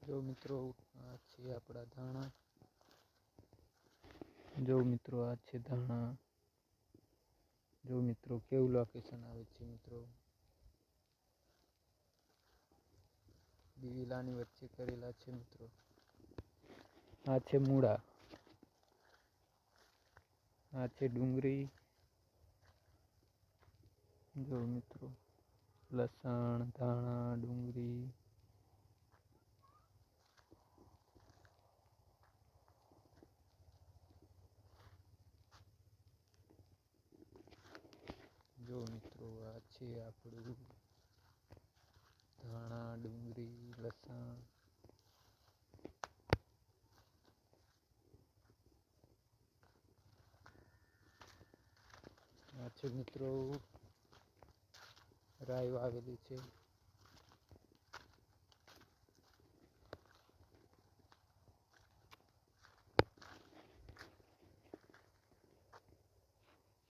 જો મિત્રો આ છે આપણા ધાણા. જો મિત્રો આ છે ધાણા. જો મિત્રો કેવું લોકેશન આવે છે મિત્રો. દિવીલાની વચ્ચે કરેલા છે મિત્રો. આ છે મૂળા. આ છે ડુંગળી. જો મિત્રો લસણ, ધાણા, ડુંગળી. જો મિત્રો આ છે આપણું ધાણા, ડુંગળી, લસણ. આ છે મિત્રો રાઈ વાવેલી છે.